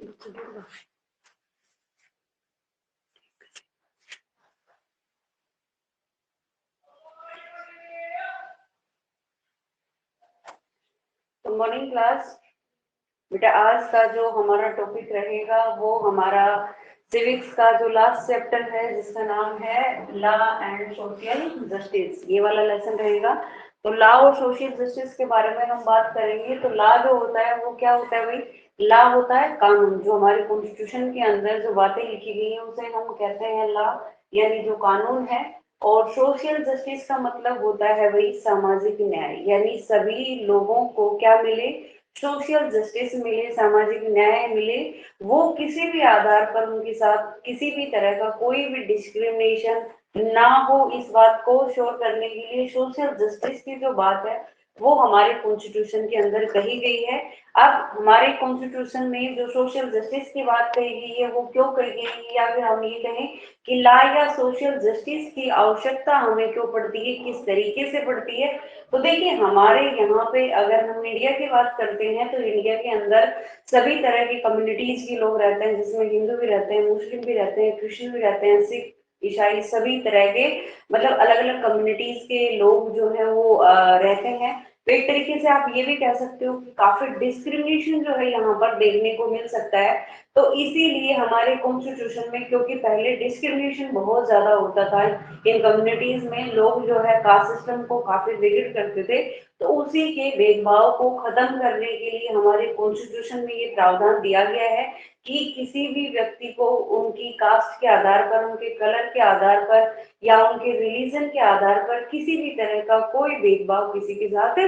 Good morning class. बेटा आज का जो हमारा टॉपिक रहेगा वो हमारा सिविक्स का जो लास्ट चैप्टर है जिसका नाम है लॉ एंड सोशल जस्टिस, ये वाला लेसन रहेगा। तो लॉ और सोशल जस्टिस के बारे में हम बात करेंगे। तो लॉ जो होता है वो क्या होता है भाई? लॉ होता है कानून, जो हमारे कॉन्स्टिट्यूशन के अंदर जो बातें लिखी गई हैं उसे हम कहते हैं लॉ, यानी जो कानून है। और सोशल जस्टिस का मतलब होता है भाई सामाजिक न्याय, यानी सभी लोगों को क्या मिले? सोशल जस्टिस मिले, सामाजिक न्याय मिले। वो किसी भी आधार पर उनके साथ किसी भी तरह का कोई भी डिस्क्रिमिनेशन ना हो, इस बात को श्योर करने के लिए सोशल जस्टिस की जो बात है वो हमारे कॉन्स्टिट्यूशन के अंदर कही गई है। अब हमारे कॉन्स्टिट्यूशन में जो सोशल जस्टिस की बात कही गई है वो क्यों कही गई है, या फिर हम ये कहें कि लॉ या सोशल जस्टिस की आवश्यकता हमें क्यों पड़ती है, किस तरीके से पड़ती है। तो देखिए हमारे यहाँ पे अगर हम इंडिया की बात करते हैं तो इंडिया के अंदर सभी तरह की कम्युनिटीज के लोग रहते हैं, जिसमें हिंदू भी रहते हैं, मुस्लिम भी रहते हैं, क्रिश्चियन भी रहते हैं, सिख ईसाई सभी तरह के मतलब अलग अलग कम्युनिटीज के लोग जो है वो रहते हैं। तो एक तरीके से आप ये भी कह सकते हो कि काफी डिस्क्रिमिनेशन जो है यहाँ पर देखने को मिल सकता है। तो इसीलिए हमारे कॉन्स्टिट्यूशन में, क्योंकि पहले डिस्क्रिमिनेशन बहुत ज्यादा होता था इन कम्युनिटीज में, लोग जो है कास्ट सिस्टम को काफी विघटित करते थे, तो उसी के भेदभाव को खत्म करने के लिए हमारे कॉन्स्टिट्यूशन में ये प्रावधान दिया गया है कि किसी भी व्यक्ति को उनकी कास्ट के आधार पर, उनके कलर के आधार पर या उनके रिलीजन के आधार पर किसी भी तरह का कोई भेदभाव किसी के साथ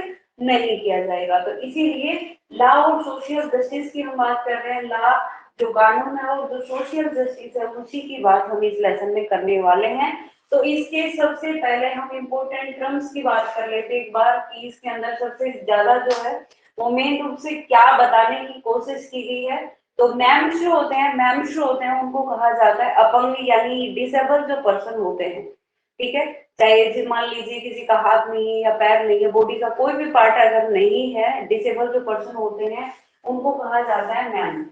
नहीं किया जाएगा। तो इसीलिए लॉ और सोशल जस्टिस की हम बात कर रहे हैं। लॉ जो कानून है और जो सोशल जस्टिस है उसी की बात हम इस लेसन में करने वाले हैं। तो इसके सबसे पहले हम इम्पोर्टेंट टर्म्स की बात कर लेते एक बार कि इसके अंदर सबसे ज्यादा जो है वो मेन रूप से क्या बताने की कोशिश की गई है। तो मैम्स जो होते हैं, मैम्स जो होते हैं उनको कहा जाता है अपंग, यानी डिसेबल जो पर्सन होते हैं। ठीक है, चाहे मान लीजिए किसी का हाथ नहीं है या पैर नहीं है, बॉडी का कोई भी पार्ट अगर नहीं है, डिसेबल जो पर्सन होते हैं उनको कहा जाता है मैम।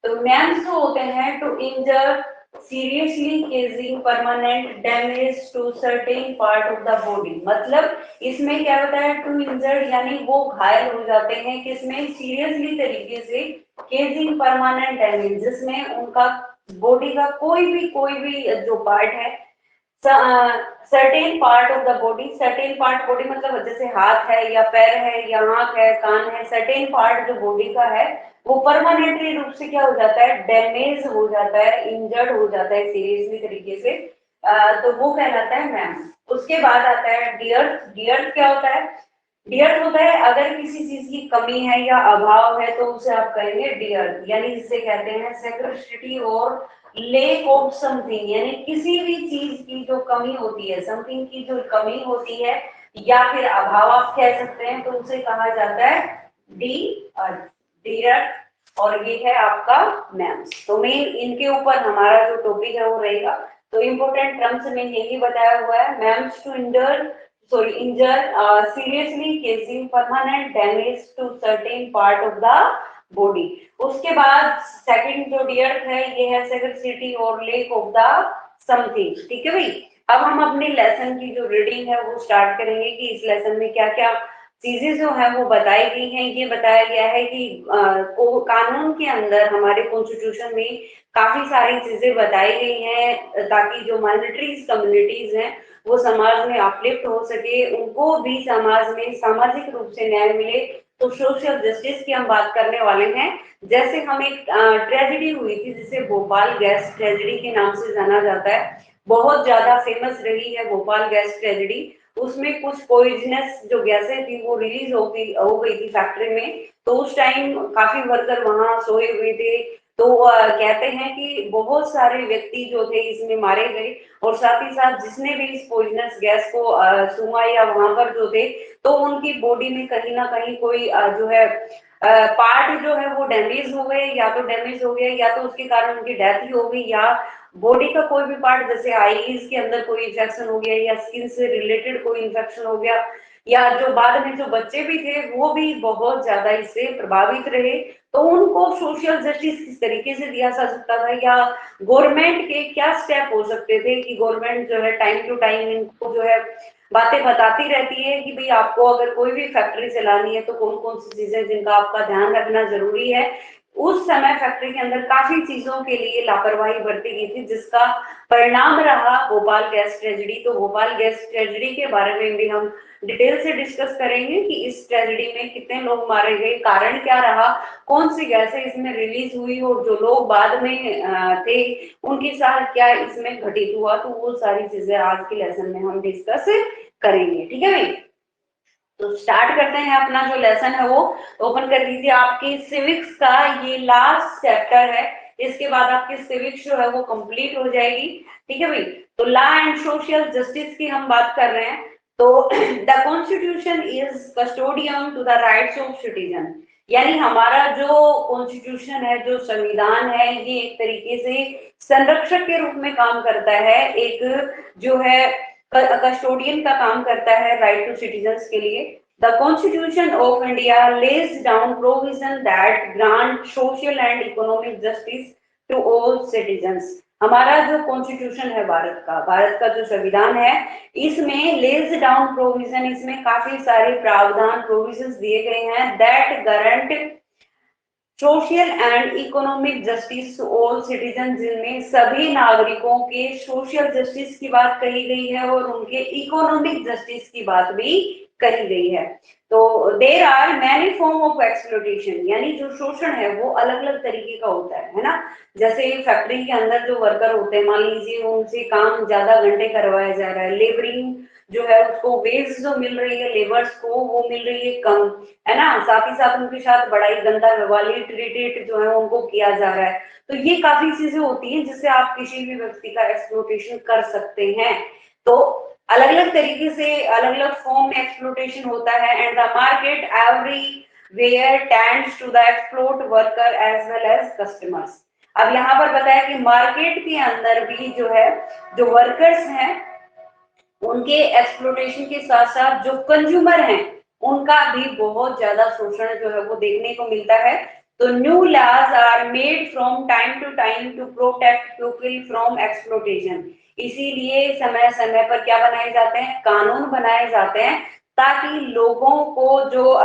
तो मैम्स जो होते हैं to injure seriously causing permanent damage to certain part of the body. मतलब इसमें क्या होता है? टू इंजर्ड यानी वो घायल हो जाते हैं, किसमें? सीरियसली तरीके से, केजिंग परमानेंट डैमेज जिसमें उनका बॉडी का कोई भी जो पार्ट है, certain part of the body. Certain part body मतलब जैसे हाथ है या पैर है या आंख है, कान है, सर्टेन पार्ट जो बॉडी का है वो परमानेंटली रूप से क्या हो जाता है? डैमेज हो जाता है, इंजर्ड हो जाता है सीरियसली तरीके से, तो वो कहलाता है मैम। उसके बाद आता है डियर्थ। डियर्थ क्या होता है? डियर्थ होता है अगर किसी चीज की कमी है या अभाव है तो उसे आप कहेंगे डियर्थ, यानी जिसे कहते हैं स्कैर्सिटी और लेक ऑफ समथिंग, यानी किसी भी चीज की जो कमी होती है, समथिंग की जो कमी होती है या फिर अभाव आप कह सकते हैं, तो उसे कहा जाता है डी डियर्थ। और ये है आपका मैम्स। तो मेन इनके ऊपर हमारा जो टॉपिक है वो रहेगा। तो इम्पोर्टेंट टर्म्स में यही बताया हुआ है, maims to injure seriously causing permanent damage to certain part of the body। उसके बाद सेकंड जो डियर्थ है ये है सेगरिटी और लेक ऑफ द समथिंग। ठीक है भाई, अब हम अपने लेसन की जो रीडिंग है वो स्टार्ट करेंगे कि इस लेसन में क्या क्या चीजें जो है वो बताई गई हैं। ये बताया गया है कि कानून के अंदर हमारे कॉन्स्टिट्यूशन में काफी सारी चीजें बताई गई हैं ताकि जो माइनॉरिटीज कम्युनिटीज हैं वो समाज में अपलिफ्ट हो सके, उनको भी समाज में सामाजिक रूप से न्याय मिले। तो सोशल जस्टिस की हम बात करने वाले हैं। जैसे हम एक ट्रेजेडी हुई थी जिसे भोपाल गैस ट्रेजेडी के नाम से जाना जाता है, बहुत ज्यादा फेमस रही है भोपाल गैस ट्रेजेडी। उसमें कुछ पॉइजनस जो गैसें थी वो रिलीज हो गई थी फैक्ट्री में। तो उस टाइम काफी वर्कर वहां सोए हुए थे। तो कहते हैं कि बहुत सारे व्यक्ति जो थे इसमें मारे गए, और साथ ही साथ जिसने भी इस पॉइजनस गैस को सूंघा या वहां पर जो थे तो उनकी बॉडी में कहीं ना कहीं कोई जो है पार्ट जो है वो डैमेज हो गए, या तो डैमेज हो गया या तो उसके कारण उनकी डेथ ही हो गई, या बॉडी का कोई भी पार्ट जैसे आईज के अंदर कोई इन्फेक्शन हो गया या स्किन से रिलेटेड कोई इन्फेक्शन हो गया, या जो बाद में जो बच्चे भी थे वो भी बहुत ज्यादा इससे प्रभावित रहे। तो उनको सोशल जस्टिस किस तरीके से दिया जा सकता था, या गवर्नमेंट के क्या स्टेप हो सकते थे कि गवर्नमेंट जो है टाइम टू टाइम इनको जो है बातें बताती रहती है कि भाई आपको अगर कोई भी फैक्ट्री चलानी है तो कौन कौन सी चीजें जिनका आपका ध्यान रखना जरूरी है। उस समय फैक्ट्री के अंदर काफी चीजों के लिए लापरवाही बरती गई थी, जिसका परिणाम रहा भोपाल गैस ट्रेजेडी। तो भोपाल गैस ट्रेजेडी के बारे में भी हम डिटेल से डिस्कस करेंगे कि इस ट्रेजेडी में कितने लोग मारे गए, कारण क्या रहा, कौन सी गैसें इसमें रिलीज हुई और जो लोग बाद में थे उनके साथ क्या इसमें घटित हुआ। तो वो सारी चीजें आज के लेसन में हम डिस्कस करेंगे। ठीक है भाई, तो स्टार्ट करते हैं अपना जो लेसन है वो ओपन कर दीजिए। आपकी सिविक्स का ये लास्ट चैप्टर है, इसके बाद आपकी सिविक्स जो है वो कंप्लीट हो जाएगी। ठीक है भाई, तो लॉ एंड सोशल जस्टिस की हम बात कर रहे हैं। तो the constitution is custodian to the rights of citizen, यानी हमारा जो कॉन्स्टिट्यूशन है, जो संविधान है, ये एक तरीके से संरक्षक के रूप में काम करता है, एक जो है कस्टोडियन का काम करता है राइट टू सिटीजन्स के लिए। The constitution of India lays down provision that grant social and economic justice to all citizens. हमारा जो कॉन्स्टिट्यूशन है भारत का जो संविधान है, इसमें लेज डाउन प्रोविजन, इसमें काफी सारे प्रावधान प्रोविजंस दिए गए हैं that guarantee social and economic justice all citizen, जिनमें सभी नागरिकों के सोशल जस्टिस की बात कही गई है और उनके इकोनॉमिक जस्टिस की बात भी कही गई है। तो there are many form of exploitation, यानी जो शोषण है वो अलग अलग तरीके का होता है ना। जैसे फैक्ट्री के अंदर जो वर्कर होते हैं, मान लीजिए उनसे काम ज्यादा घंटे करवाया जा रहा है, लेबरिंग जो है उसको वेज जो मिल रही है लेबर्स को वो मिल रही है कम, है ना। साथ ही साथ उनके साथ बड़ा ही गंदा व्यवहार ट्रीटेड जो है उनको किया जा रहा है। तो ये काफी चीजें होती हैं जिससे आप किसी भी व्यक्ति का एक्सप्लॉयटेशन कर सकते हैं। तो अलग अलग तरीके से अलग अलग फॉर्म में एक्सप्लॉयटेशन होता है। And the market everywhere tends to the exploit worker as well as customers. अब यहाँ पर बताया कि मार्केट के अंदर भी जो है जो वर्कर्स हैं उनके एक्सप्लॉयटेशन के साथ साथ जो कंज्यूमर हैं उनका भी बहुत ज्यादा शोषण जो है वो देखने को मिलता है। तो new laws are made from time to time to protect people from exploitation. इसीलिए समय समय पर क्या बनाए जाते हैं, कानून बनाए जाते हैं, ताकि लोगों को जो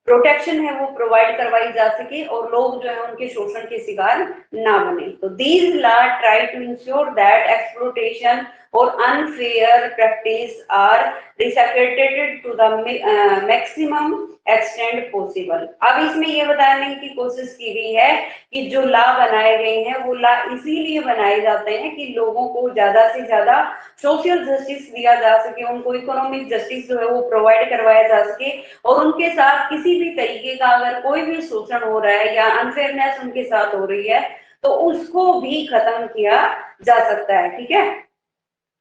प्रोटेक्शन है वो प्रोवाइड करवाई जा सके और लोग जो है उनके शोषण के शिकार ना बने। तो these law try to ensure that exploitation और unfair practice are discredited to the maximum extend possible. अब इसमें यह बताने की कोशिश की गई है कि जो लॉ बनाए गए हैं वो लॉ इसीलिए बनाए जाते हैं कि लोगों को ज्यादा से ज्यादा सोशल जस्टिस दिया जा सके, उनको इकोनॉमिक जस्टिस जो है वो प्रोवाइड करवाया जा सके, और उनके साथ किसी भी तरीके का अगर कोई भी शोषण हो रहा है या अनफेयरनेस उनके साथ हो रही है तो उसको भी खत्म किया जा सकता है। ठीक है,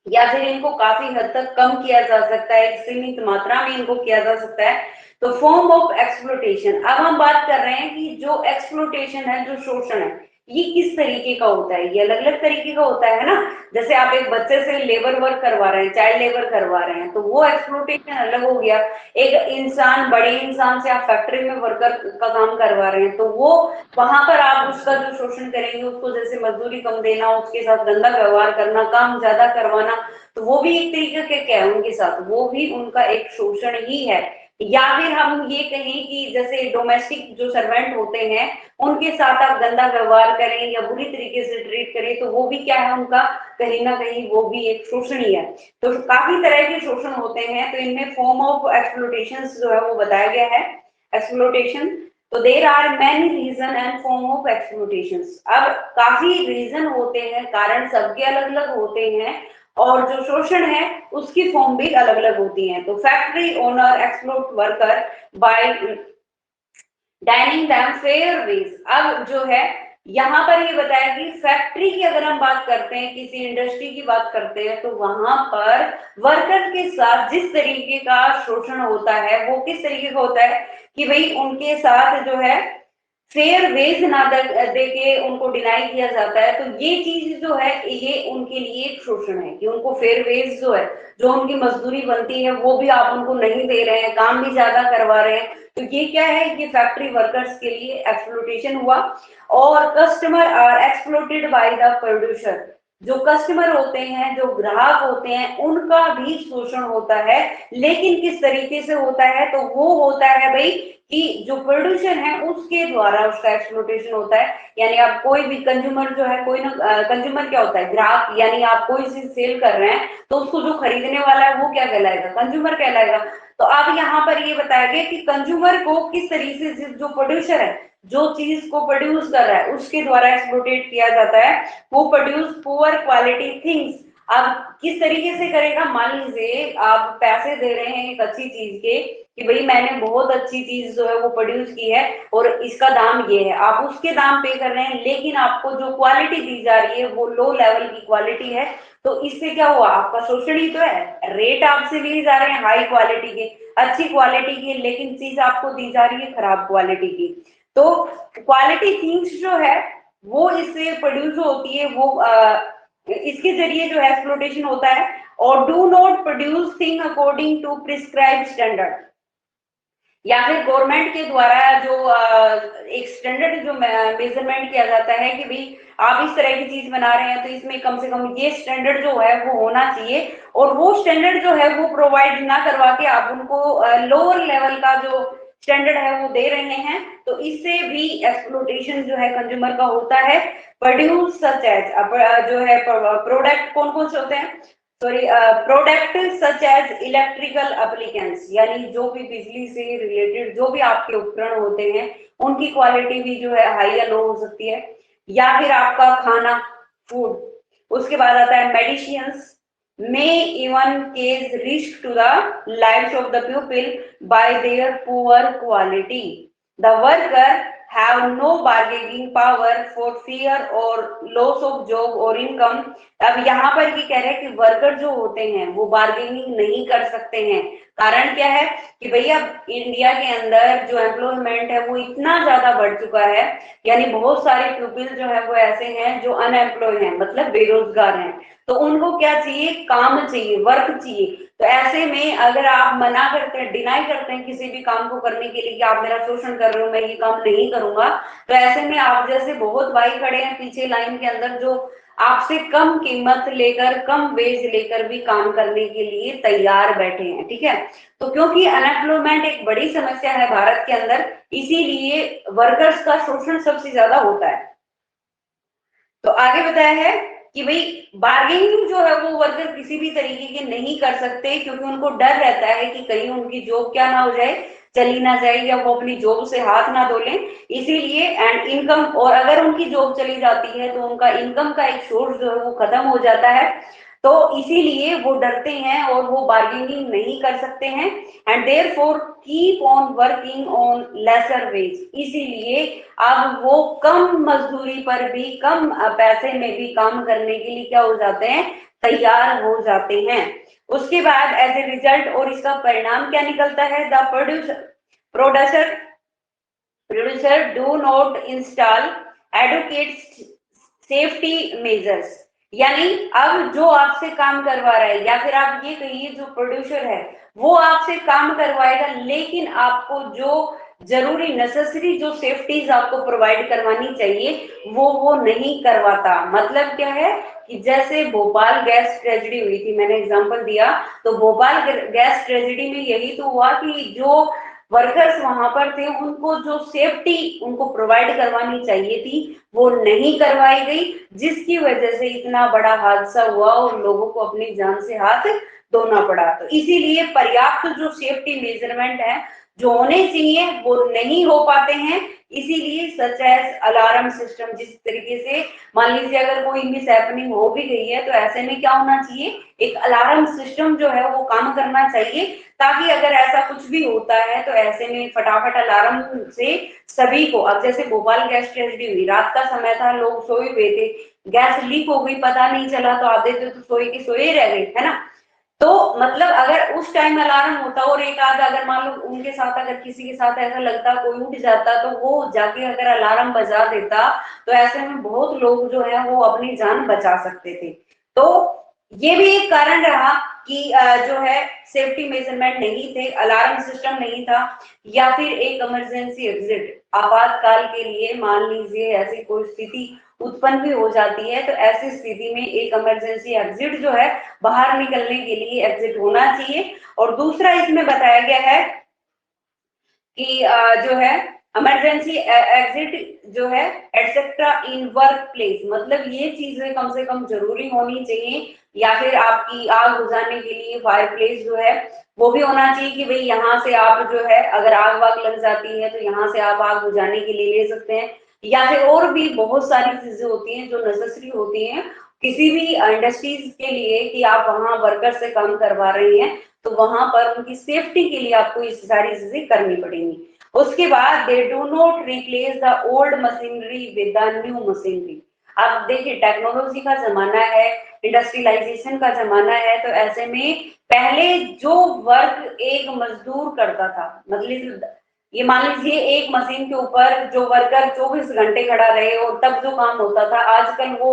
या फिर इनको काफी हद तक कम किया जा सकता है, एक सीमित मात्रा में इनको किया जा सकता है। तो फॉर्म ऑफ एक्सप्लॉयटेशन, अब हम बात कर रहे हैं कि जो एक्सप्लॉयटेशन है, जो शोषण है, ये किस तरीके का होता है। ये अलग अलग तरीके का होता है ना। जैसे आप एक बच्चे से लेबर वर्क करवा रहे हैं, चाइल्ड लेबर करवा रहे हैं, तो वो एक्सप्लॉयटेशन अलग हो गया। एक इंसान, बड़े इंसान से आप फैक्ट्री में वर्कर का काम करवा रहे हैं, तो वो वहां पर आप उसका जो शोषण करेंगे, उसको जैसे मजदूरी कम देना, उसके साथ गंदा व्यवहार करना, काम ज्यादा करवाना, तो वो भी एक तरीके के क्या है उनके साथ, वो भी उनका एक शोषण ही है। या फिर हम ये कहें कि जैसे डोमेस्टिक जो सर्वेंट होते हैं उनके साथ आप गंदा व्यवहार करें या बुरी तरीके से ट्रीट करें, तो वो भी क्या है उनका कहीं ना कहीं वो भी एक शोषण ही है। तो काफी तरह के शोषण होते हैं, तो इनमें फॉर्म ऑफ एक्सप्लॉयटेशन जो है वो बताया गया है। एक्सप्लॉयटेशन, तो there are many reason and form of exploitation. अब काफी रीजन होते हैं, कारण सबके अलग अलग होते हैं, और जो शोषण है उसकी फॉर्म भी अलग अलग होती हैं। तो factory owner exploit worker by denying them fair wage. अब जो है यहाँ पर ये बताया कि फैक्ट्री की अगर हम बात करते हैं, किसी इंडस्ट्री की बात करते हैं, तो वहां पर वर्कर के साथ जिस तरीके का शोषण होता है वो किस तरीके का होता है कि भाई उनके साथ जो है फेयर वेज ना दे के उनको डिनाई किया जाता है, तो ये चीज जो है ये उनके लिए एक शोषण है कि उनको फेयर वेज जो है, जो उनकी मजदूरी बनती है वो भी आप उनको नहीं दे रहे हैं, काम भी ज्यादा करवा रहे हैं। तो ये क्या है, ये फैक्ट्री वर्कर्स के लिए एक्सप्लोटेशन हुआ। और customer are exploited by the producer, जो कस्टमर होते हैं, जो ग्राहक होते हैं, उनका भी शोषण होता है। लेकिन किस तरीके से होता है, तो वो होता है भाई कि जो प्रोड्यूसर है उसके द्वारा उसका एक्सप्लोटेशन होता है। यानी आप कोई भी कंज्यूमर जो है, कोई ना कंज्यूमर क्या होता है, ग्राहक, यानी आप कोई चीज सेल कर रहे हैं तो उसको जो खरीदने वाला है वो क्या कहलाएगा, कंज्यूमर कहलाएगा। तो अब यहाँ पर ये बताया गया कि कंज्यूमर को किस तरीके से जो प्रोड्यूसर है, जो चीज को प्रोड्यूस कर रहा है उसके द्वारा एक्सप्लोटेट किया जाता है। वो प्रोड्यूस पुअर क्वालिटी थिंग्स। अब किस तरीके से करेगा, मान लीजिए आप पैसे दे रहे हैं एक अच्छी चीज के कि भाई मैंने बहुत अच्छी चीज जो है वो प्रोड्यूस की है और इसका दाम ये है, आप उसके दाम पे कर रहे हैं, लेकिन आपको जो क्वालिटी दी जा रही है वो लो लेवल की क्वालिटी है। तो इससे क्या हुआ, आपका शोषण ही तो है। रेट आपसे लिए जा रहे हैं हाई क्वालिटी के, अच्छी क्वालिटी की, लेकिन चीज आपको दी जा रही है खराब क्वालिटी की। तो क्वालिटी थिंग्स जो है वो इससे प्रोड्यूस होती है, वो इसके जरिए जो है एक्सप्लोटेशन होता है। और do not produce thing according to prescribe standard, या फिर गवर्नमेंट के द्वारा जो एक स्टैंडर्ड जो मेजरमेंट किया जाता है कि भाई आप इस तरह की चीज बना रहे हैं तो इसमें कम से कम ये स्टैंडर्ड जो है वो होना चाहिए। और वो स्टैंडर्ड जो है वो प्रोवाइड ना करवा के आप उनको लोअर लेवल का जो स्टैंडर्ड है वो दे रहे हैं, तो इससे भी एक्सप्लोटेशन जो है कंज्यूमर का होता है। प्रोड्यूस सच एज जो है प्रोडक्ट कौन कौन से होते हैं, sorry, product such as electrical appliances, यानी जो भी बिजली से रिलेटेड जो भी आपके उपकरण होते हैं उनकी क्वालिटी भी जो है हाई या लो हो सकती है। या फिर आपका खाना, फूड। उसके बाद आता है medicines may even cause risk to the lives of the people by their poor quality. The worker have no bargaining power for fear or loss of job or income. अब यहाँ पर ये कह रहे हैं कि वर्कर जो होते हैं वो बार्गेनिंग नहीं कर सकते हैं। कारण क्या है कि भैया इंडिया के अंदर जो एम्प्लॉयमेंट है वो इतना ज्यादा बढ़ चुका है, यानी बहुत सारे पीपल जो है वो ऐसे हैं जो अनएम्प्लॉय हैं, मतलब बेरोजगार हैं। तो उनको क्या चाहिए, काम चाहिए, वर्क चाहिए। तो ऐसे में अगर आप मना करते हैं, डिनाई करते हैं किसी भी काम को करने के लिए कि आप मेरा शोषण कर रहे हो, मैं ये काम नहीं करूंगा, तो ऐसे में आप जैसे बहुत भाई खड़े हैं पीछे लाइन के अंदर जो आपसे कम कीमत लेकर, कम वेज लेकर भी काम करने के लिए तैयार बैठे हैं। ठीक है, तो क्योंकि अनएम्प्लॉयमेंट एक बड़ी समस्या है भारत के अंदर, इसीलिए वर्कर्स का शोषण सबसे ज्यादा होता है। तो आगे बताया है कि भाई बार्गेनिंग जो है वो वर्कर किसी भी तरीके के नहीं कर सकते, क्योंकि उनको डर रहता है कि कहीं उनकी जॉब क्या ना हो जाए, चली ना जाए, या वो अपनी जॉब से हाथ ना धो लें। इसीलिए एंड इनकम, और अगर उनकी जॉब चली जाती है तो उनका इनकम का एक सोर्स जो है वो खत्म हो जाता है। तो इसीलिए वो डरते हैं और वो बार्गेनिंग नहीं कर सकते हैं। And therefore keep on working on lesser wage, इसीलिए अब वो कम मजदूरी पर भी, कम पैसे में भी काम करने के लिए क्या हो जाते हैं, तैयार हो जाते हैं। उसके बाद एज ए रिजल्ट, और इसका परिणाम क्या निकलता है, the producer producer do not install adequate safety measures. यानी अब जो आपसे काम करवा रहा है, या फिर आप ये कहिए जो प्रोड्यूसर है वो आपसे काम करवाएगा, लेकिन आपको जो जरूरी नेसेसरी जो सेफ्टीज आपको प्रोवाइड करवानी चाहिए वो नहीं करवाता। मतलब क्या है कि जैसे भोपाल गैस ट्रेजेडी हुई थी, मैंने एग्जांपल दिया, तो भोपाल गैस ट्रेजेडी में यही तो हुआ कि जो वर्कर्स वहां पर थे उनको जो सेफ्टी उनको प्रोवाइड करवानी चाहिए थी वो नहीं करवाई गई, जिसकी वजह से इतना बड़ा हादसा हुआ और लोगों को अपनी जान से हाथ धोना पड़ा। तो इसीलिए पर्याप्त जो सेफ्टी मेजरमेंट है जो होने चाहिए वो नहीं हो पाते हैं। इसीलिए सच एज अलार्म सिस्टम, जिस तरीके से मान लीजिए अगर कोई मिस हैपनिंग हो भी गई है तो ऐसे में क्या होना चाहिए, एक अलार्म सिस्टम जो है वो काम करना चाहिए, ताकि अगर ऐसा कुछ भी होता है तो ऐसे में फटाफट अलार्म से सभी को, अब जैसे भोपाल गैस ट्रेजेडी हुई, रात का समय था, लोग सोए हुए थे, गैस लीक हो गई, पता नहीं चला, तो आधे तो सोए के सोए रह गए, है ना। तो मतलब अगर उस टाइम अलार्म होता और एक आध अगर मान लो उनके साथ अगर किसी के साथ ऐसा लगता कोई उठ जाता तो वो जाके अगर अलार्म बजा देता तो ऐसे में बहुत लोग जो है वो अपनी जान बचा सकते थे। तो ये भी एक कारण रहा कि जो है सेफ्टी मेजरमेंट नहीं थे, अलार्म सिस्टम नहीं था, या फिर एक इमरजेंसी एग्जिट आपातकाल के लिए मान लीजिए ऐसी कोई स्थिति उत्पन्न भी हो जाती है तो ऐसी स्थिति में एक इमरजेंसी एग्जिट जो है बाहर निकलने के लिए एग्जिट होना चाहिए। और दूसरा इसमें बताया गया है कि जो है इमरजेंसी एग्जिट जो है एटसेट्रा इन वर्क प्लेस, मतलब ये चीजें कम से कम जरूरी होनी चाहिए। या फिर आपकी आग बुझाने के लिए फायर प्लेस जो है वो भी होना चाहिए कि भाई यहाँ से आप जो है अगर आग वाग लग जाती है तो यहाँ से आप आग बुझाने के लिए ले सकते हैं। या फिर और भी बहुत सारी चीजें होती हैं जो नेसेसरी होती हैं किसी भी इंडस्ट्रीज के लिए कि आप वहां वर्कर से काम करवा रहे हैं तो वहां पर उनकी सेफ्टी के लिए आपको ये सारी चीजें करनी पड़ेंगी। उसके बाद they do not replace the old machinery with the new machinery. अब देखिए टेक्नोलॉजी का जमाना है, इंडस्ट्रियलाइजेशन का जमाना है, तो ऐसे में पहले जो वर्क एक मजदूर करता था, मतलब ये मान लीजिए एक मशीन के ऊपर जो वर्कर 24 घंटे खड़ा रहे और तब जो काम होता था, आजकल वो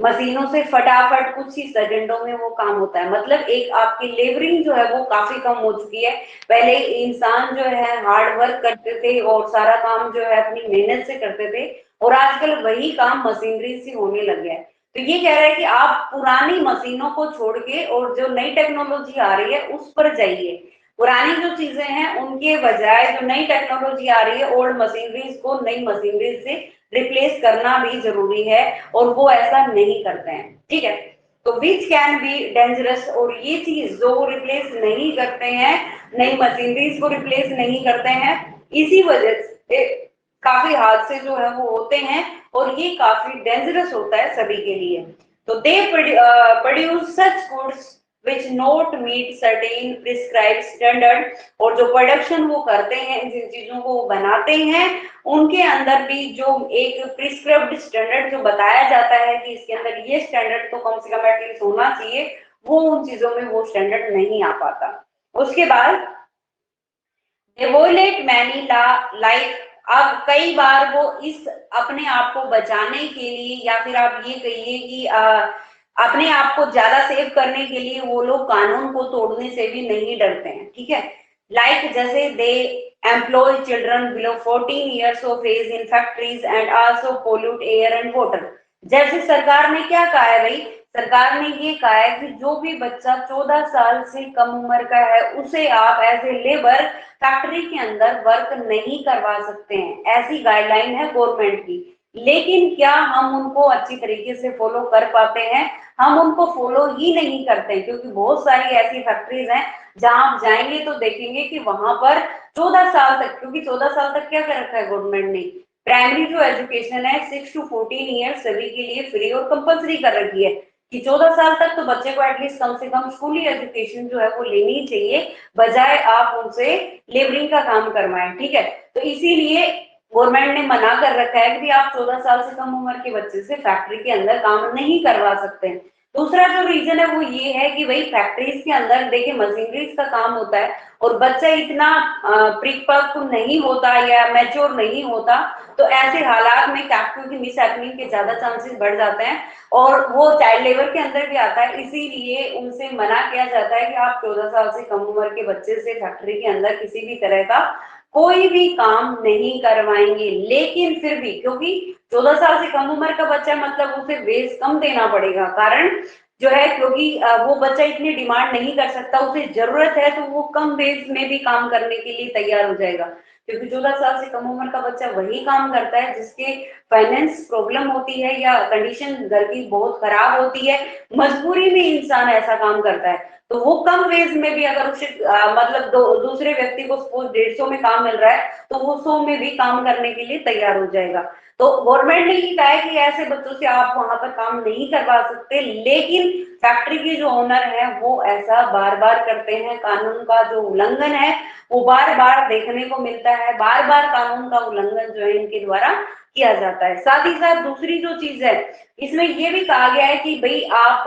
मशीनों से फटाफट कुछ ही सेकंडों में वो काम होता है। मतलब एक आपकी लेबरिंग जो है वो काफी कम हो चुकी है। पहले इंसान जो है हार्ड वर्क करते थे और सारा काम जो है अपनी मेहनत से करते थे और आजकल वही काम मशीनरी से होने लग गया है। तो ये कह रहा है कि आप पुरानी मशीनों को छोड़ के और जो नई टेक्नोलॉजी आ रही है उस पर जाइए। पुरानी जो चीजें हैं उनके बजाय जो नई टेक्नोलॉजी आ रही है ओल्ड मशीनरीज को नई मशीनरीज से रिप्लेस करना भी जरूरी है और वो ऐसा नहीं करते हैं। ठीक है, तो विच कैन बी डेंजरस, और ये चीज जो रिप्लेस नहीं करते हैं, नई मशीनरीज को रिप्लेस नहीं करते हैं, इसी वजह से काफी हादसे जो है वो होते हैं और ये काफी डेंजरस होता है सभी के लिए। तो they produce such goods which not meet certain prescribe standard, और जो प्रोडक्शन वो करते हैं जिन चीजों को वो बनाते हैं उनके अंदर भी जो एक प्रिस्क्राइब्ड स्टैंडर्ड जो बताया जाता है कि इसके अंदर ये स्टैंडर्ड तो कम से कम एटलीस्ट होना चाहिए, वो उन चीजों में वो स्टैंडर्ड नहीं आ पाता। उसके बाद वोलेट मैनी ला लाइक, अब कई बार वो इस अपने आप को बचाने के लिए या फिर आप ये कहिए कि अपने आप को ज्यादा सेव करने के लिए वो लोग कानून को तोड़ने से भी नहीं डरते हैं। ठीक है, लाइक जैसे they employ children below 14 years of age in factories and also pollute air and water. जैसे सरकार ने क्या कहा है भाई, सरकार ने ये कहा है कि जो भी बच्चा 14 साल से कम उम्र का है उसे आप एज ए लेबर फैक्ट्री के अंदर वर्क नहीं करवा सकते हैं, ऐसी गाइडलाइन है गवर्नमेंट की। लेकिन क्या हम उनको अच्छी तरीके से फॉलो कर पाते हैं? हम उनको फॉलो ही नहीं करते क्योंकि बहुत सारी ऐसी फैक्ट्रीज हैं जहां आप जाएंगे तो देखेंगे कि वहां पर 14 साल तक, क्योंकि 14 साल तक क्या कर रखा है गवर्नमेंट ने, प्राइमरी जो एजुकेशन है 6 to 14 ईयर्स सभी के लिए फ्री और कंपलसरी कर रखी है कि 14 साल तक तो बच्चे को एटलीस्ट कम से कम स्कूली एजुकेशन जो है वो लेनी चाहिए, बजाय आप उनसे लेबरिंग का काम करवाएं। ठीक है, तो इसीलिए गवर्नमेंट ने मना कर रखा है कि आप 14 साल से कम उम्र के बच्चे से फैक्ट्री के अंदर काम नहीं करवा सकते। दूसरा जो रीजन है वो ये है कि भाई फैक्ट्रीज के अंदर देखिए मशीनरीज का काम होता है और बच्चा इतना परिपक्व नहीं होता या मैच्योर नहीं होता, तो ऐसे हालात में कैप्टिव की मिस हैपनिंग के ज्यादा चांसेस बढ़ जाते हैं और वो चाइल्ड लेबर के अंदर भी आता है। इसीलिए उनसे मना किया जाता है कि आप 14 साल से कम उम्र के बच्चे से फैक्ट्री के अंदर किसी भी तरह का कोई भी काम नहीं करवाएंगे। लेकिन फिर भी क्योंकि 14 साल से कम उम्र का बच्चा मतलब उसे वेज कम देना पड़ेगा, कारण जो है क्योंकि वो बच्चा इतनी डिमांड नहीं कर सकता, उसे जरूरत है तो वो कम वेज में भी काम करने के लिए तैयार हो जाएगा, क्योंकि 14 साल से कम उम्र का बच्चा वही काम करता है जिसके फाइनेंस प्रॉब्लम होती है या कंडीशन घर की बहुत खराब होती है, मजबूरी में इंसान ऐसा काम करता है। तो वो कम वेज में भी अगर उसे मतलब दूसरे व्यक्ति को सपोज 150 में काम मिल रहा है तो वो 100 में भी काम करने के लिए तैयार हो जाएगा। तो गवर्नमेंट ने ये कहा है कि ऐसे बच्चों से आप वहां पर काम नहीं करवा सकते, लेकिन फैक्ट्री के जो ओनर है वो ऐसा बार बार करते हैं, कानून का जो उल्लंघन है वो बार बार देखने को मिलता है, बार बार कानून का उल्लंघन जो है इनके द्वारा किया जाता है। साथ ही साथ दूसरी जो चीज है इसमें ये भी कहा गया है कि भाई आप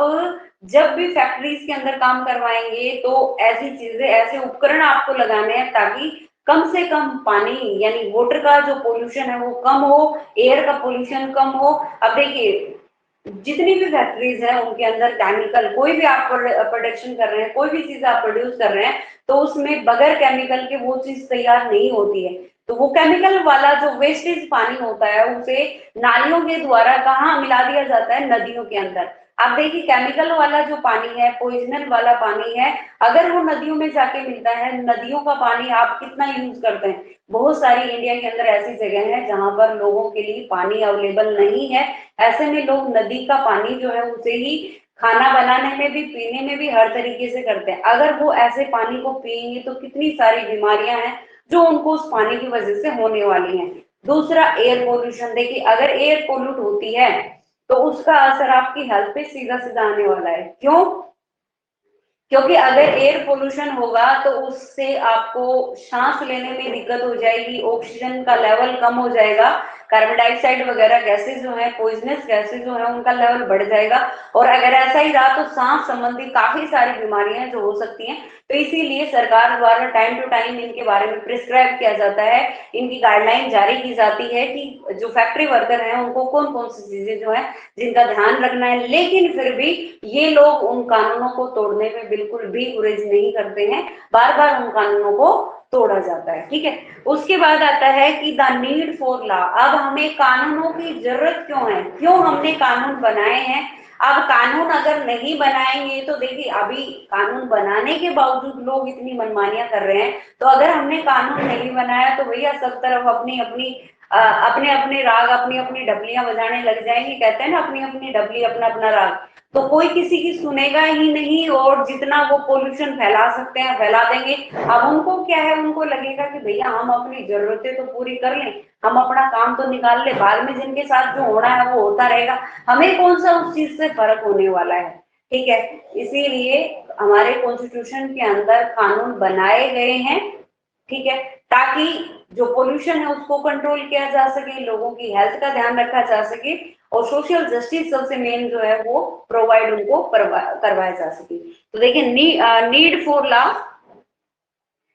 जब भी फैक्ट्रीज के अंदर काम करवाएंगे तो ऐसी चीजें, ऐसे उपकरण आपको लगाने हैं ताकि कम से कम पानी यानी वाटर का जो पोल्यूशन है वो कम हो, एयर का पोल्यूशन कम हो। अब देखिए जितनी भी फैक्ट्रीज है उनके अंदर केमिकल, कोई भी आप प्रोडक्शन कर रहे हैं, कोई भी चीज आप प्रोड्यूस कर रहे हैं तो उसमें बगैर केमिकल के वो चीज तैयार नहीं होती है। तो वो केमिकल वाला जो वेस्टेज पानी होता है उसे नालियों के द्वारा कहाँ मिला दिया जाता है, नदियों के अंदर। आप देखिए केमिकल वाला जो पानी है, पॉइजनल वाला पानी है, अगर वो नदियों में जाके मिलता है, नदियों का पानी आप कितना यूज करते हैं। बहुत सारी इंडिया के अंदर ऐसी जगह है जहां पर लोगों के लिए पानी अवेलेबल नहीं है, ऐसे में लोग नदी का पानी जो है उसे ही खाना बनाने में भी, पीने में भी हर तरीके से करते हैं। अगर वो ऐसे पानी को पिएंगे तो कितनी सारी बीमारियां हैं जो उनको उस पानी की वजह से होने वाली हैं। दूसरा एयर पोल्यूशन, देखिए अगर एयर पोल्यूट होती है तो उसका असर आपकी हेल्थ पे सीधा सीधा आने वाला है। क्यों? क्योंकि अगर एयर पोल्यूशन होगा तो उससे आपको सांस लेने में दिक्कत हो जाएगी, ऑक्सीजन का लेवल कम हो जाएगा, कार्बन डाइऑक्साइड वगैरह गैसेज जो है, पॉइजनस गैसेज जो है उनका लेवल बढ़ जाएगा। और अगर ऐसा ही रहा तो सांस संबंधी काफी सारी बीमारियां जो हो सकती हैं। तो इसीलिए सरकार द्वारा टाइम टू टाइम इनके बारे में प्रिस्क्राइब किया जाता है, इनकी गाइडलाइन जारी की जाती है कि जो फैक्ट्री वर्कर हैं उनको कौन कौन सी चीजें जो है जिनका ध्यान रखना है। लेकिन फिर भी ये लोग उन कानूनों को तोड़ने में बिल्कुल भी गुरेज नहीं करते हैं, बार बार उन कानूनों को तोड़ा जाता है। ठीक है, उसके बाद आता है कि द नीड फॉर लॉ। अब हमें कानूनों की जरूरत क्यों है, क्यों हमने कानून बनाए हैं। अब कानून अगर नहीं बनाएंगे तो देखिए अभी कानून बनाने के बावजूद लोग इतनी मनमानियां कर रहे हैं, तो अगर हमने कानून नहीं बनाया तो भैया सब तरफ अपनी अपनी अपने अपने राग, अपनी अपनी डबलियां बजाने लग जाएंगे। कहते हैं ना अपनी अपनी डबली अपना अपना राग, तो कोई किसी की सुनेगा ही नहीं और जितना वो पोल्यूशन फैला सकते हैं फैला देंगे। अब उनको क्या है, उनको लगेगा कि भैया हम अपनी जरूरतें तो पूरी कर लें, हम अपना काम तो निकाल ले, बाद में जिनके साथ जो होना है वो होता रहेगा, हमें कौन सा उस चीज से फर्क होने वाला है। ठीक है, इसीलिए हमारे कॉन्स्टिट्यूशन के अंदर कानून बनाए गए हैं, ठीक है, ताकि जो पोल्यूशन है उसको कंट्रोल किया जा सके, लोगों की हेल्थ का ध्यान रखा जा सके और सोशल जस्टिस सबसे मेन जो है वो प्रोवाइड उनको करवाया जा सके। तो देखिए नीड फॉर लॉ,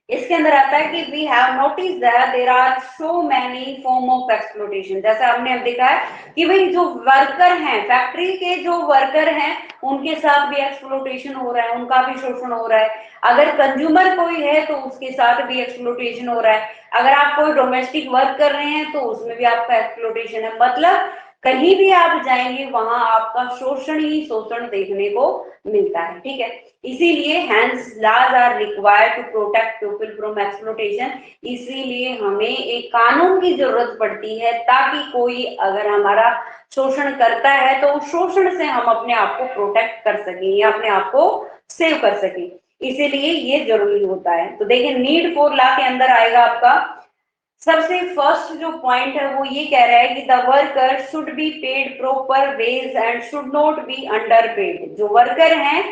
इसके अंदर आता है कि we have notice that there are so many form of exploitation. जैसे हमने अब देखा है कि भाई जो वर्कर हैं, फैक्ट्री के जो वर्कर हैं उनके साथ भी एक्सप्लोटेशन हो रहा है, उनका भी शोषण हो रहा है। अगर कंज्यूमर कोई है तो उसके साथ भी एक्सप्लोटेशन हो रहा है। अगर आप कोई डोमेस्टिक वर्क कर रहे हैं तो उसमें भी आपका एक्सप्लोटेशन है। मतलब कहीं भी आप जाएंगे वहां आपका शोषण ही शोषण देखने को मिलता है। ठीक है, इसीलिए hence laws are required to protect people from exploitation. इसीलिए हमें एक कानून की जरूरत पड़ती है ताकि कोई अगर हमारा शोषण करता है तो उस शोषण से हम अपने आप को प्रोटेक्ट कर सकें या अपने आप को सेव कर सकें, इसीलिए ये जरूरी होता है। तो देखिए नीड फॉर लॉ के अंदर आएगा आपका सबसे फर्स्ट जो पॉइंट है वो ये कह रहा है कि the worker should be paid proper wage and should not be underpaid. जो वर्कर हैं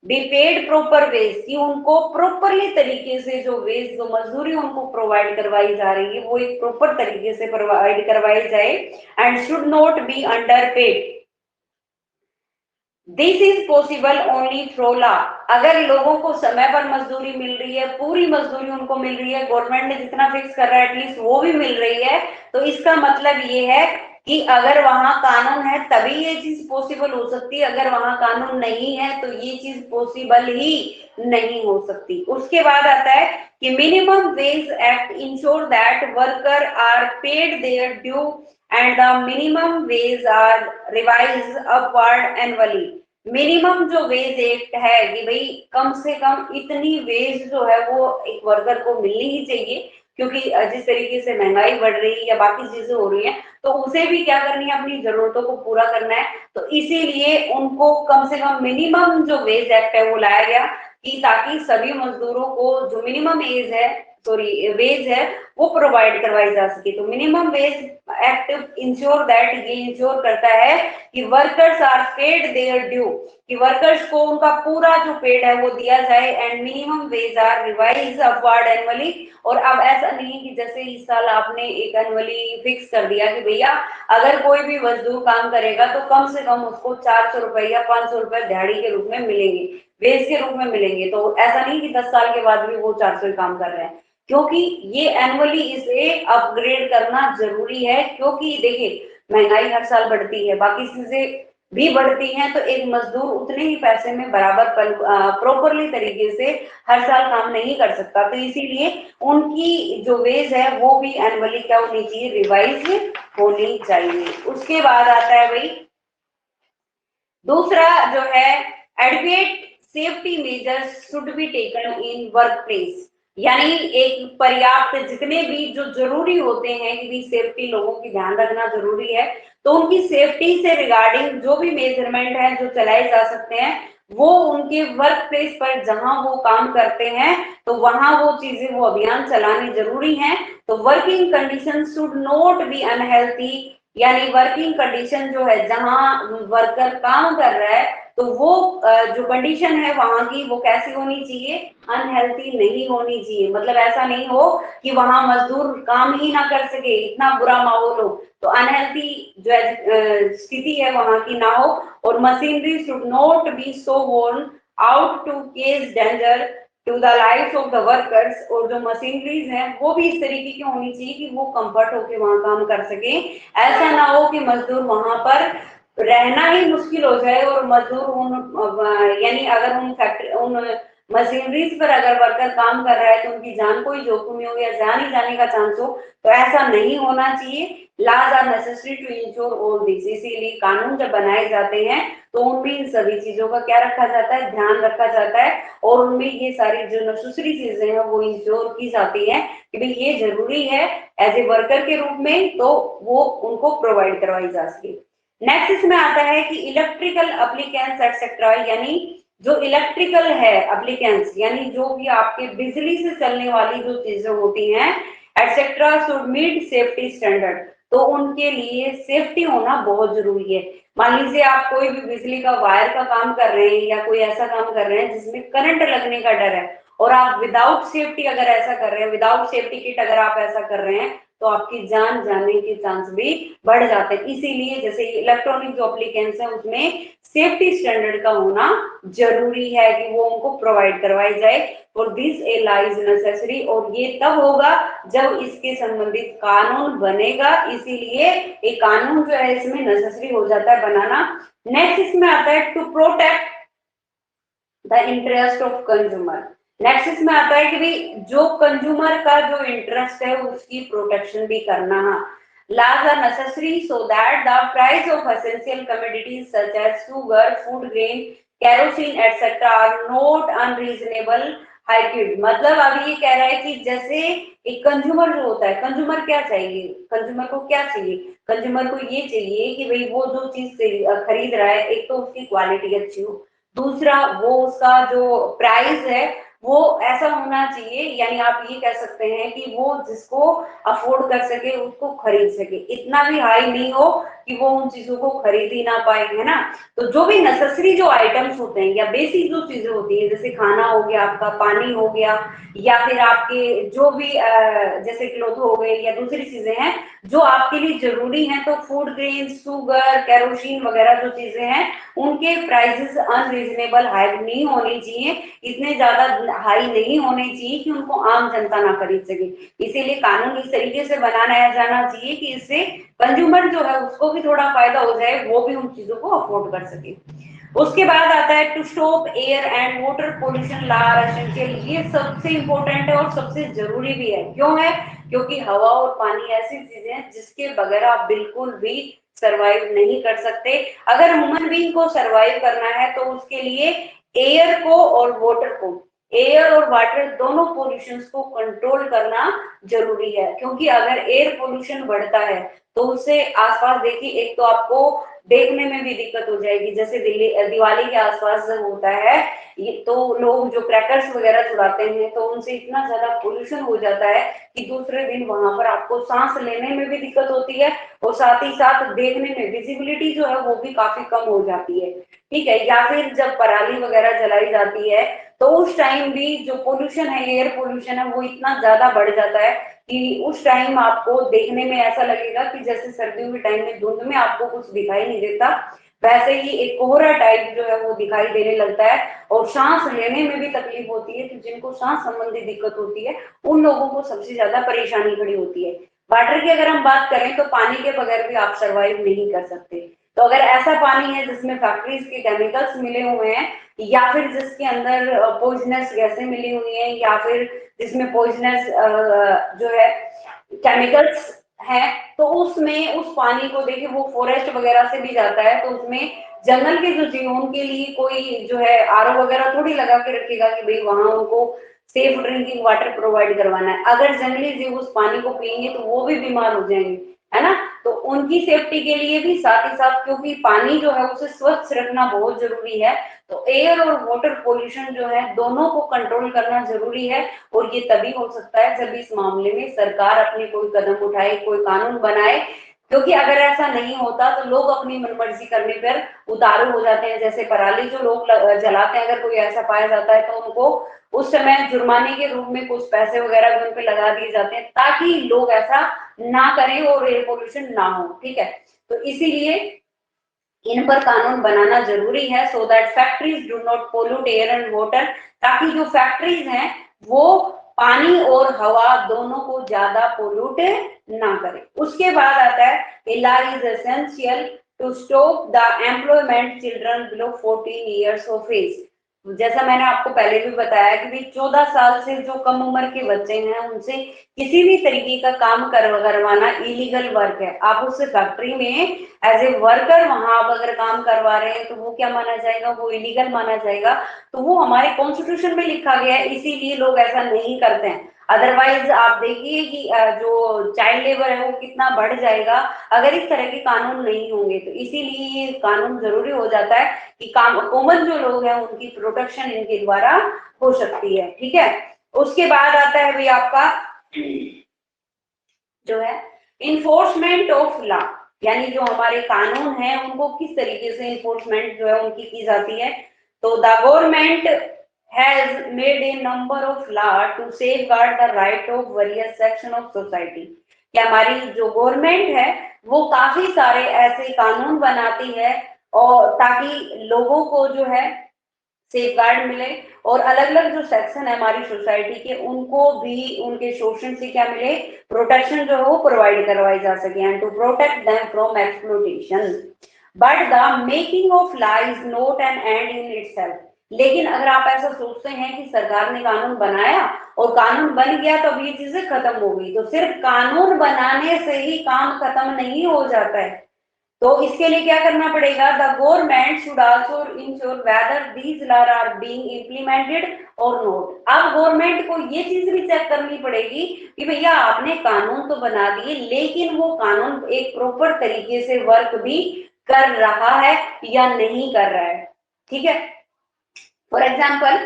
बी पेड प्रॉपर वेज, कि उनको प्रॉपरली तरीके से जो वेज, जो मजदूरी उनको प्रोवाइड करवाई जा रही है वो एक प्रॉपर तरीके से प्रोवाइड करवाई जाए। And should not be under paid, this is possible only through law. अगर लोगों को समय पर मजदूरी मिल रही है, पूरी मजदूरी उनको मिल रही है, गवर्नमेंट ने जितना फिक्स कर रहा है एटलीस्ट वो भी मिल रही है, तो इसका मतलब ये है कि अगर वहां कानून है तभी ये चीज पॉसिबल हो सकती है, अगर वहां कानून नहीं है तो ये चीज पॉसिबल ही नहीं हो सकती। उसके बाद आता है कि minimum wage act ensure that worker are paid their due and the minimum wage are revise upward annually. Minimum जो वेज एक्ट है कि भाई कम से कम इतनी वेज जो है वो एक वर्कर को मिलनी ही चाहिए, क्योंकि जिस तरीके से महंगाई बढ़ रही है या बाकी चीजें हो रही है तो उसे भी क्या करनी है, अपनी जरूरतों को पूरा करना है। तो इसीलिए उनको कम से कम मिनिमम जो वेज एक्ट है वो लाया गया कि ताकि सभी मजदूरों को जो मिनिमम एज है सॉरी वेज है वो प्रोवाइड करवाई जा सके। तो minimum wage act ensure that, ये इंश्योर करता है कि workers are paid their due, कि वर्कर्स को उनका पूरा जो पेड है वो दिया जाए। And minimum wage are revise upward annually. और अब ऐसा नहीं कि जैसे इस साल आपने एक एनुअली फिक्स कर दिया कि भैया अगर कोई भी मजदूर काम करेगा तो कम से कम उसको 400 रुपए या 500 रुपए दिहाड़ी के रूप में मिलेंगे, वेज के रूप में मिलेंगे। तो ऐसा नहीं कि 10 साल के बाद भी वो 400 ही काम कर रहे हैं, क्योंकि ये एनुअली इसे अपग्रेड करना जरूरी है। क्योंकि देखिए महंगाई हर साल बढ़ती है, बाकी चीजें भी बढ़ती हैं, तो एक मजदूर उतने ही पैसे में बराबर प्रॉपरली तरीके से हर साल काम नहीं कर सकता। तो इसीलिए उनकी जो वेज है वो भी एनुअली क्या होनी चाहिए, रिवाइज होनी चाहिए। उसके बाद आता है भाई दूसरा जो है adequate safety measures should be taken in workplace, यानी एक पर्याप्त जितने भी जो जरूरी होते हैं कि भी सेफ्टी लोगों की ध्यान रखना जरूरी है, तो उनकी सेफ्टी से रिगार्डिंग जो भी मेजरमेंट है जो चलाए जा सकते हैं वो उनके वर्क प्लेस पर जहां वो काम करते हैं तो वहां वो चीजें वो अभियान चलाने जरूरी हैं। तो working condition should not B unhealthy, यानी वर्किंग कंडीशन जो है जहां वर्कर काम कर रहा है तो वो जो कंडीशन है वहां की वो कैसी होनी चाहिए, अनहेल्थी नहीं होनी चाहिए। मतलब ऐसा नहीं हो कि वहां मजदूर काम ही ना कर सके, इतना बुरा माहौल हो, तो अनहेल्थी जो स्थिति है वहां की ना हो। और machinery should not be so worn out to cause danger to the life of the workers, और जो मशीनरीज हैं वो भी इस तरीके की होनी चाहिए कि वो कंफर्ट होके वहां काम कर सके। ऐसा ना हो कि मजदूर वहां पर रहना ही मुश्किल हो जाए और मजदूर उन यानी अगर उन फैक्ट्री उन मशीनरीज पर अगर वर्कर काम कर रहा है तो उनकी जान को ही जोखिम हो या जान ही जाने का चांस हो, तो ऐसा नहीं होना चाहिए। Laws are necessary to ensure all this, इसीलिए कानून जब बनाए जाते हैं तो उनमें इन सभी चीजों का क्या रखा जाता है, ध्यान रखा जाता है। और उनमें ये सारी जो नेसेसरी चीजें हैं वो इंश्योर की जाती है कि भाई ये जरूरी है एज ए वर्कर के रूप में, तो वो उनको प्रोवाइड करवाई जा सके। नेक्स्ट इसमें आता है कि इलेक्ट्रिकल एप्लीकेंस एटसेट्रा, यानी जो इलेक्ट्रिकल है एप्लीकेंस यानी जो भी आपके बिजली से चलने वाली जो चीजें होती हैं etcetera should meet safety standard, तो उनके लिए सेफ्टी होना बहुत जरूरी है। मान लीजिए आप कोई भी बिजली का वायर का काम कर रहे हैं या कोई ऐसा काम कर रहे हैं जिसमें करंट लगने का डर है और आप विदाउट सेफ्टी अगर ऐसा कर रहे हैं, विदाउट सेफ्टी किट अगर आप ऐसा कर रहे हैं तो आपकी जान जाने के चांस भी बढ़ जाते हैं। इसीलिए जैसे इलेक्ट्रॉनिक जो एप्लीकेंस है उसमें सेफ्टी स्टैंडर्ड का होना जरूरी है कि वो उनको प्रोवाइड करवाई जाए। For this a law is necessary, और ये तब होगा जब इसके संबंधित कानून बनेगा, इसीलिए एक कानून जो है इसमें नेसेसरी हो जाता है बनाना। नेक्स्ट इसमें आता है to protect the interest of consumer. Next इसमें आता है कि भाई जो कंज्यूमर का जो इंटरेस्ट है उसकी प्रोटेक्शन भी करना। Laws are necessary so that the price of essential commodities such as sugar, food grain, kerosene, etc. are not unreasonable hiked। मतलब अभी ये कह रहा है कि जैसे एक कंज्यूमर जो होता है, कंज्यूमर क्या चाहिए, कंज्यूमर को क्या चाहिए, कंज्यूमर को ये चाहिए कि भाई वो जो चीज खरीद रहा है एक तो उसकी क्वालिटी अच्छी हो, दूसरा वो उसका जो प्राइस है वो ऐसा होना चाहिए, यानी आप ये कह सकते हैं कि वो जिसको अफोर्ड कर सके उसको खरीद सके, इतना भी हाई नहीं हो कि वो उन चीजों को खरीद ही ना पाए, है ना। तो जो भी नेसेसरी जो आइटम्स होते हैं या बेसिक जो चीजें होती हैं जैसे खाना हो गया, आपका पानी हो गया, या फिर आपके जो भी जैसे क्लोथ हो गए या दूसरी चीजें हैं जो आपके लिए जरूरी हैं, तो फूड ग्रेन, शुगर, केरोसिन वगैरह जो चीजें हैं उनके प्राइसेस अनरीजनेबल हाई नहीं होने चाहिए, इतने ज्यादा हाई नहीं होने चाहिए कि उनको आम जनता ना खरीद सके। इसीलिए कानून इस तरीके से बनाया जाना चाहिए कि इससे कंज्यूमर जो है उसको भी थोड़ा फायदा हो जाए, वो भी उन चीजों को अफोर्ड कर सके। उसके बाद आता है to stop air and water pollution law essential. ये सबसे इंपॉर्टेंट है और सबसे जरूरी भी है। क्यों है? क्योंकि हवा और पानी ऐसी चीजें हैं जिसके बगैर आप बिल्कुल भी सरवाइव नहीं कर सकते। अगर ह्यूमन बीइंग को सरवाइव करना है तो उसके लिए एयर को और वाटर को, एयर और वाटर दोनों पोल्यूशंस को कंट्रोल करना जरूरी है। क्योंकि अगर एयर पोल्यूशन बढ़ता है तो उससे आसपास देखिए, एक तो आपको देखने में भी दिक्कत हो जाएगी। जैसे दिवाली के आसपास जब होता है ये, तो लोग जो क्रैकर्स वगैरह छुड़ाते हैं तो उनसे इतना ज्यादा पोल्यूशन हो जाता है कि दूसरे दिन वहां पर आपको सांस लेने में भी दिक्कत होती है और साथ ही साथ देखने में विजिबिलिटी जो है वो भी काफी कम हो जाती है। ठीक है, या फिर जब पराली वगैरह जलाई जाती है तो उस टाइम भी जो पोल्यूशन है, एयर पोल्यूशन है, वो इतना ज्यादा बढ़ जाता है कि उस टाइम आपको देखने में ऐसा लगेगा कि जैसे सर्दियों के टाइम में धुंध में आपको कुछ दिखाई नहीं देता, वैसे ही एक कोहरा टाइप जो है वो दिखाई देने लगता है और सांस लेने में भी तकलीफ होती है। तो जिनको सांस संबंधी दिक्कत होती है उन लोगों को सबसे ज्यादा परेशानी खड़ी होती है। वाटर की अगर हम बात करें तो पानी के बगैर भी आप सर्वाइव नहीं कर सकते। तो अगर ऐसा पानी है जिसमें फैक्ट्रीज के केमिकल्स मिले हुए हैं या फिर जिसके अंदर पॉइजनस गैसें मिली हुई हैं या फिर जिसमें पॉइजनस जो है केमिकल्स है, तो उसमें उस पानी को देखिए वो फॉरेस्ट वगैरह से भी जाता है, तो उसमें जंगल के जो जीव उनके लिए कोई जो है आरओ वगैरह थोड़ी लगा के रखेगा कि भाई वहां उनको सेफ ड्रिंकिंग वाटर प्रोवाइड करवाना है। अगर जंगली जीव उस पानी को पियेंगे तो वो भी बीमार हो जाएंगे, है ना। तो उनकी सेफ्टी के लिए भी साथ ही साथ, क्योंकि पानी जो है उसे स्वच्छ रखना बहुत जरूरी है, तो एयर और वाटर पोल्यूशन जो है दोनों को कंट्रोल करना जरूरी है। और ये तभी हो सकता है जब इस मामले में सरकार अपनी कोई कदम उठाए, कोई कानून बनाए, क्योंकि अगर ऐसा नहीं होता तो लोग अपनी मनमर्जी करने पर उतारू हो जाते हैं। जैसे पराली जो लोग जलाते हैं, अगर कोई ऐसा पाया जाता है तो उनको उस समय जुर्माने के रूप में कुछ पैसे वगैरह भी उन पे लगा दिए जाते हैं ताकि लोग ऐसा ना करें और एयर पोल्यूशन ना हो। ठीक है, तो इसीलिए इन पर कानून बनाना जरूरी है, so that factories do not pollute air and water, ताकि जो फैक्ट्रीज हैं वो पानी और हवा दोनों को ज्यादा पोल्यूट ना करें। उसके बाद आता है law is essential to stop the employment children below 14 years of age. जैसा मैंने आपको पहले भी बताया कि भाई 14 साल से जो कम उम्र के बच्चे हैं उनसे किसी भी तरीके का काम करवाना इलीगल वर्क है। आप उस फैक्ट्री में एज ए वर्कर वहां आप अगर काम करवा रहे हैं तो वो क्या माना जाएगा, वो इलीगल माना जाएगा। तो वो हमारे कॉन्स्टिट्यूशन में लिखा गया है, इसीलिए लोग ऐसा नहीं करते हैं। अदरवाइज आप देखिए कि जो चाइल्ड लेबर है वो कितना बढ़ जाएगा अगर इस तरह के कानून नहीं होंगे। तो इसीलिए ये कानून जरूरी हो जाता है कि काम कॉमन जो लोग हैं उनकी प्रोटेक्शन इनके द्वारा हो सकती है। ठीक है, उसके बाद आता है भाई आपका जो है इन्फोर्समेंट ऑफ लॉ, यानी जो हमारे कानून हैं उनको किस तरीके से इन्फोर्समेंट जो है उनकी की जाती है। तो the government has made a number of law to safeguard the right of various section of society. कि हमारी जो गवर्नमेंट है वो काफी सारे ऐसे कानून बनाती है और ताकि लोगों को जो है सेफगार्ड मिले और अलग अलग जो सेक्शन है हमारी सोसाइटी के उनको भी उनके शोषण से क्या मिले, प्रोटेक्शन जो है वो प्रोवाइड करवाई जा सके and to protect them from exploitation. But the making of law is not an end in itself. लेकिन अगर आप ऐसा सोचते हैं कि सरकार ने कानून बनाया और कानून बन गया तो अब ये चीजें खत्म हो गई, तो सिर्फ कानून बनाने से ही काम खत्म नहीं हो जाता है। तो इसके लिए क्या करना पड़ेगा, the government should also ensure whether these law are being implemented और नॉट। अब गवर्नमेंट को ये चीज भी चेक करनी पड़ेगी कि भैया आपने कानून तो बना दिए लेकिन वो कानून एक प्रॉपर तरीके से वर्क भी कर रहा है या नहीं कर रहा है। ठीक है, for example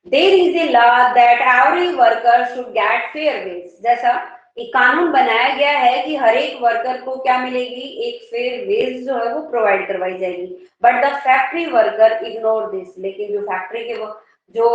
there is a law that every worker should get fair wage. जैसा एक कानून बनाया गया है कि हर एक वर्कर को क्या मिलेगी, एक फेयर वेज जो है वो प्रोवाइड करवाई जाएगी। But the factory worker ignore this. लेकिन जो फैक्ट्री के जो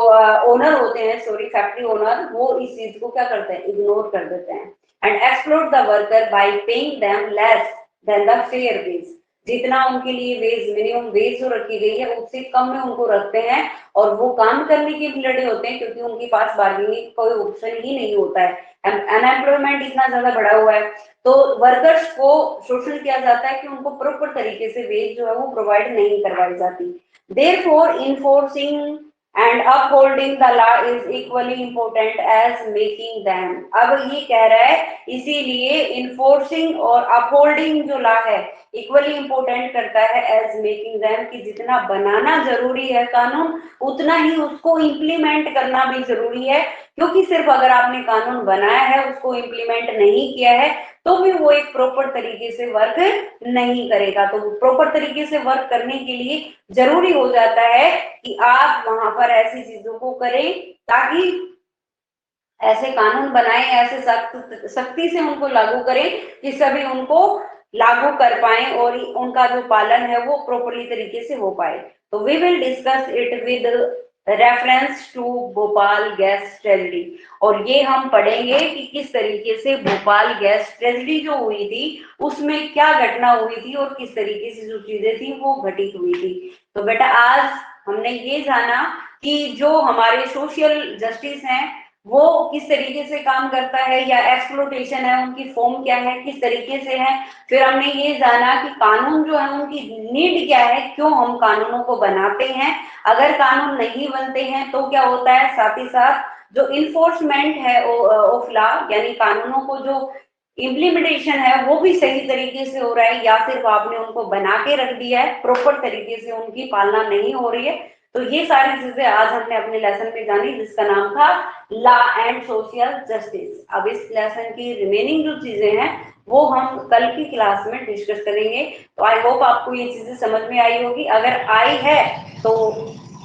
ओनर होते हैं, सॉरी फैक्ट्री ओनर, वो इस चीज को क्या करते हैं, इग्नोर कर देते हैं and exploit the worker by paying them less than the fair wage. जितना उनके लिए वेज, मिनिमम वेज जो रखी गई है उससे कम में उनको रखते हैं और वो काम करने के भी लड़े होते हैं क्योंकि उनके पास बार्गेनिंग कोई ऑप्शन ही नहीं होता है। अनएम्प्लॉयमेंट इतना ज्यादा बढ़ा हुआ है तो वर्कर्स को शोषण किया जाता है कि उनको प्रॉपर तरीके से वेज जो है वो प्रोवाइड नहीं करवाई जाती। Therefore enforcing and upholding the law is equally important as making them. अब ये कह रहा है इसीलिए इन्फोर्सिंग और अपहोल्डिंग जो लॉ है इक्वली इम्पोर्टेंट करता है एज मेकिंग देम, कि जितना बनाना जरूरी है कानून उतना ही उसको इम्प्लीमेंट करना भी जरूरी है। क्योंकि सिर्फ अगर आपने कानून बनाया है उसको इम्प्लीमेंट नहीं किया है तो भी वो एक प्रॉपर तरीके से वर्क नहीं करेगा। तो प्रॉपर तरीके से वर्क करने के लिए जरूरी हो जाता है कि आप वहां पर ऐसी चीजों को करें ताकि ऐसे कानून बनाए, ऐसे सख्ती से उनको लागू करें कि सभी उनको लागू कर पाए और उनका जो पालन है वो प्रॉपरली तरीके से हो पाए। तो we will discuss it with reference to Bhopal gas tragedy, और ये हम पढ़ेंगे कि किस तरीके से भोपाल गैस ट्रेजेडी जो हुई थी उसमें क्या घटना हुई थी और किस तरीके से जो चीजें थी वो घटित हुई थी। तो बेटा आज हमने ये जाना कि जो हमारे सोशल जस्टिस हैं वो किस तरीके से काम करता है, या एक्सप्लोटेशन है उनकी फॉर्म क्या है, किस तरीके से है। फिर हमने ये जाना कि कानून जो है उनकी नीड क्या है, क्यों हम कानूनों को बनाते हैं, अगर कानून नहीं बनते हैं तो क्या होता है। साथ ही साथ जो इन्फोर्समेंट है ऑफ लॉ, यानी कानूनों को जो इम्प्लीमेंटेशन है वो भी सही तरीके से हो रहा है या फिर आपने उनको बना के रख दिया है, प्रॉपर तरीके से उनकी पालना नहीं हो रही है। तो ये सारी चीजें आज हमने अपने लेसन में जानी जिसका नाम था लॉ एंड सोशल जस्टिस। अब इस लेसन की रिमेनिंग जो चीजें हैं वो हम कल की क्लास में डिस्कस करेंगे। तो आई होप आपको ये चीजें समझ में आई होगी। अगर आई है तो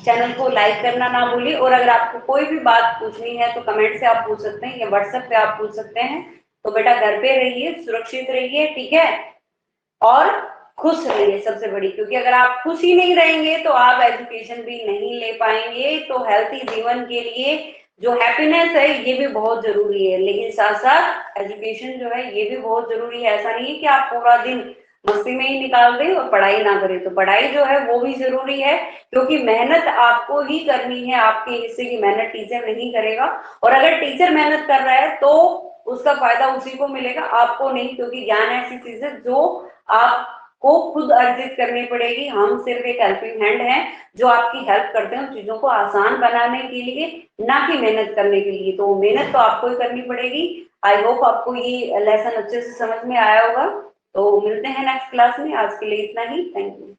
चैनल को लाइक करना ना भूलिए, और अगर आपको कोई भी बात पूछनी है तो कमेंट से आप पूछ सकते हैं या व्हाट्सएप पे आप पूछ सकते हैं। तो बेटा घर पे रहिए, सुरक्षित रहिए, ठीक है, और खुश रहिए सबसे बड़ी, क्योंकि अगर आप खुश ही नहीं रहेंगे तो आप एजुकेशन भी नहीं ले पाएंगे। तो हेल्थी जीवन के लिए जो हैप्पीनेस है ये भी बहुत जरूरी है, लेकिन साथ साथ एजुकेशन जो है ये भी बहुत जरूरी है। ऐसा नहीं है कि आप पूरा दिन मस्ती में ही निकाल दें और पढ़ाई ना करें, तो पढ़ाई जो है वो भी जरूरी है, क्योंकि मेहनत आपको ही करनी है, आपके हिस्से की मेहनत टीचर नहीं करेगा। और अगर टीचर मेहनत कर रहा है तो उसका फायदा उसी को मिलेगा, आपको नहीं, क्योंकि ज्ञान ऐसी चीज है जो आपको खुद अर्जित करनी पड़ेगी। हम सिर्फ एक हेल्पिंग हैंड हैं जो आपकी हेल्प करते हैं चीजों को आसान बनाने के लिए, ना कि मेहनत करने के लिए। तो मेहनत तो आपको ही करनी पड़ेगी। आई होप आपको ये लेसन अच्छे से समझ में आया होगा। तो मिलते हैं नेक्स्ट क्लास में, आज के लिए इतना ही, थैंक यू।